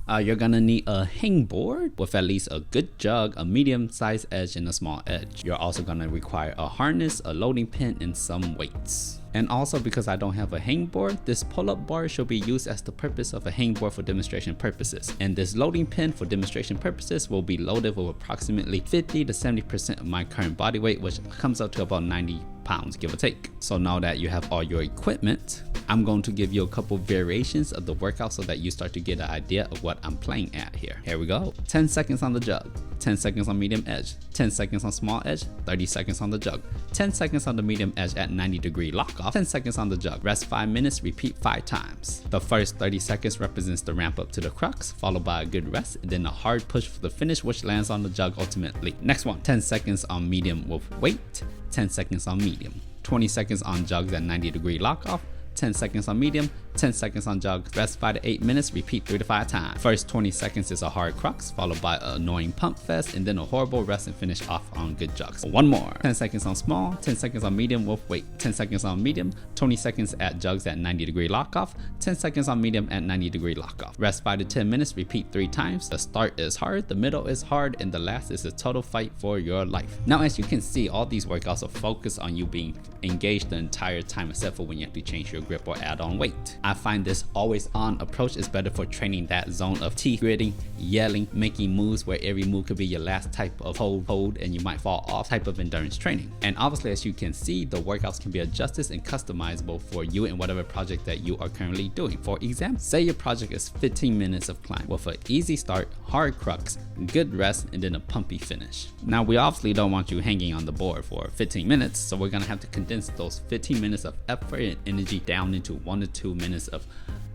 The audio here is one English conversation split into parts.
You're gonna need a hangboard with at least a good jug, a medium-sized edge, and a small edge. You're also gonna require a harness, a loading pin, and some weights. And also, because I don't have a hangboard, this pull-up bar should be used as the purpose of a hangboard for demonstration purposes. And this loading pin for demonstration purposes will be loaded with approximately 50 to 70% of my current body weight, which comes up to about 90 pounds, give or take. So now that you have all your equipment, I'm going to give you a couple variations of the workout so that you start to get an idea of what I'm playing at here. Here we go. 10 seconds on the jug, 10 seconds on medium edge, 10 seconds on small edge, 30 seconds on the jug, 10 seconds on the medium edge at 90-degree lock off, 10 seconds on the jug, rest 5 minutes, repeat 5 times. The first 30 seconds represents the ramp up to the crux, followed by a good rest, and then a hard push for the finish, which lands on the jug ultimately. Next one, 10 seconds on medium with weight, 10 seconds on medium, 20 seconds on jugs at 90-degree lock off, 10 seconds on medium, 10 seconds on jug, rest 5 to 8 minutes, repeat 3 to 5 times. First 20 seconds is a hard crux, followed by an annoying pump fest, and then a horrible rest and finish off on good jugs. One more. 10 seconds on small, 10 seconds on medium with weight, 10 seconds on medium, 20 seconds at jugs at 90-degree lock off, 10 seconds on medium at 90-degree lock off. Rest 5 to 10 minutes, repeat 3 times. The start is hard, the middle is hard, and the last is a total fight for your life. Now, as you can see, all these workouts are focused on you being engaged the entire time, except for when you have to change your grip or add on weight. I find this always on approach is better for training that zone of teeth gritting, yelling, making moves where every move could be your last type of hold and you might fall off type of endurance training. And obviously, as you can see, the workouts can be adjusted and customizable for you and whatever project that you are currently doing. For example, say your project is 15 minutes of climb with an easy start, hard crux, good rest, and then a pumpy finish. Now, we obviously don't want you hanging on the board for 15 minutes, so we're gonna have to condense those 15 minutes of effort and energy down into 1 to 2 minutes of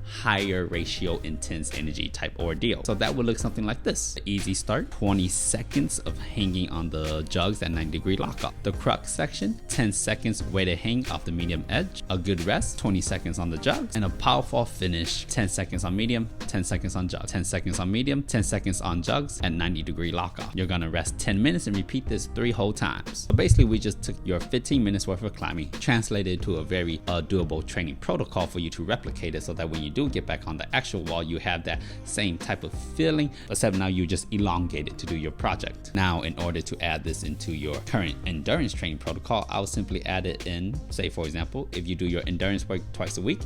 higher ratio intense energy type ordeal. So that would look something like this. The easy start, 20 seconds of hanging on the jugs at 90-degree lock off. The crux section, 10 seconds weighted hang off the medium edge, a good rest, 20 seconds on the jugs, and a powerful finish, 10 seconds on medium, 10 seconds on jugs, 10 seconds on medium, 10 seconds on jugs at 90-degree lock off. You're gonna rest 10 minutes and repeat this 3 whole times. So basically, we just took your 15 minutes worth of climbing, translated to a very doable training protocol for you to replicate it so that when you do get back on the actual wall, you have that same type of feeling, except now you just elongate it to do your project. Now, in order to add this into your current endurance training protocol, I would simply add it in, say for example, if you do your endurance work twice a week,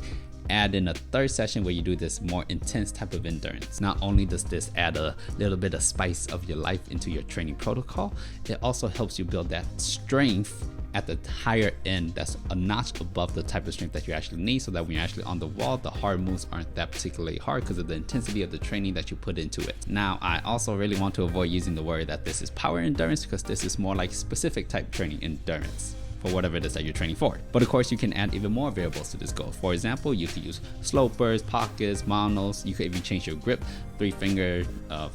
add in a third session where you do this more intense type of endurance. Not only does this add a little bit of spice of your life into your training protocol, it also helps you build that strength at the higher end that's a notch above the type of strength that you actually need, so that when you're actually on the wall, the hard moves aren't that particularly hard because of the intensity of the training that you put into it. Now, I also really want to avoid using the word that this is power endurance, because this is more like specific type training endurance for whatever it is that you're training for. But of course, you can add even more variables to this goal. For example, you could use slopers, pockets, monos. You could even change your grip, 3-finger,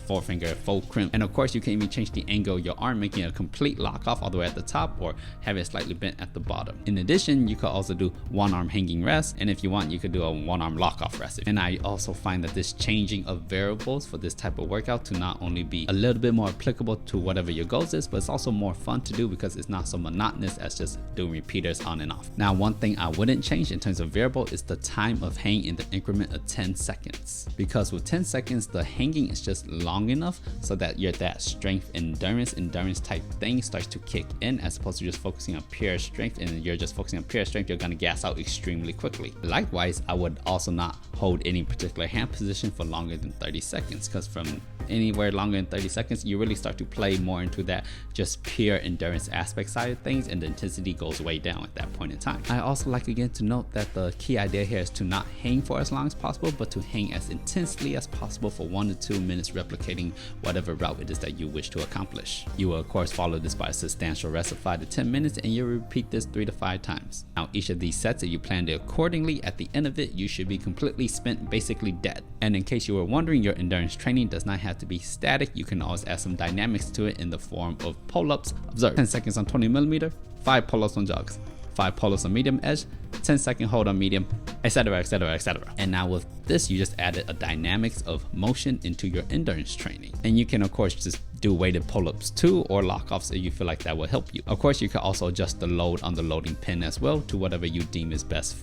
4-finger, full crimp. And of course, you can even change the angle of your arm, making it a complete lock off all the way at the top, or have it slightly bent at the bottom. In addition, you could also do 1-arm hanging rest. And if you want, you could do a 1-arm lock off rest. And I also find that this changing of variables for this type of workout to not only be a little bit more applicable to whatever your goals is, but it's also more fun to do because it's not so monotonous as just doing repeaters on and off. Now, one thing I wouldn't change in terms of variable is the time of hang in the increment of 10 seconds. Because with 10 seconds, the hanging is just long enough so that that strength endurance type thing starts to kick in, as opposed to just focusing on pure strength. And you're just focusing on pure strength, you're gonna gas out extremely quickly. Likewise, I would also not hold any particular hand position for longer than 30 seconds, because from anywhere longer than 30 seconds, you really start to play more into that just pure endurance aspect side of things, and the intensity goes way down at that point in time. I also like again to note that the key idea here is to not hang for as long as possible, but to hang as intensely as possible for 1 to 2 minutes, replicating whatever route it is that you wish to accomplish. You will of course follow this by a substantial rest of 5 to 10 minutes, and you'll repeat this 3 to 5 times. Now, each of these sets, if you planned it accordingly, at the end of it, you should be completely spent, basically dead. And in case you were wondering, your endurance training does not have to be static. You can always add some dynamics to it in the form of pull-ups. Observe 10 seconds on 20mm, 5 pull-ups on jogs, 5 pull-ups on medium edge, 10-second hold on medium, etc, etc, etc. And now with this, you just added a dynamics of motion into your endurance training. And you can of course just do weighted pull-ups too, or lock-offs if you feel like that will help you. Of course, you can also adjust the load on the loading pin as well to whatever you deem is best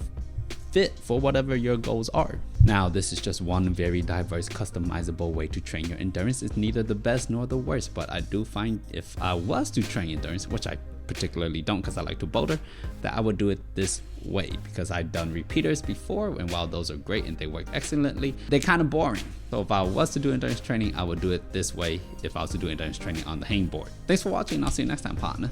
fit for whatever your goals are. Now, this is just one very diverse, customizable way to train your endurance. It's neither the best nor the worst, but I do find if I was to train endurance, which I particularly don't because I like to boulder, that I would do it this way, because I've done repeaters before, and while those are great and they work excellently, they're kind of boring. So if I was to do endurance training, I would do it this way if I was to do endurance training on the hangboard. Thanks for watching. I'll see you next time, partner.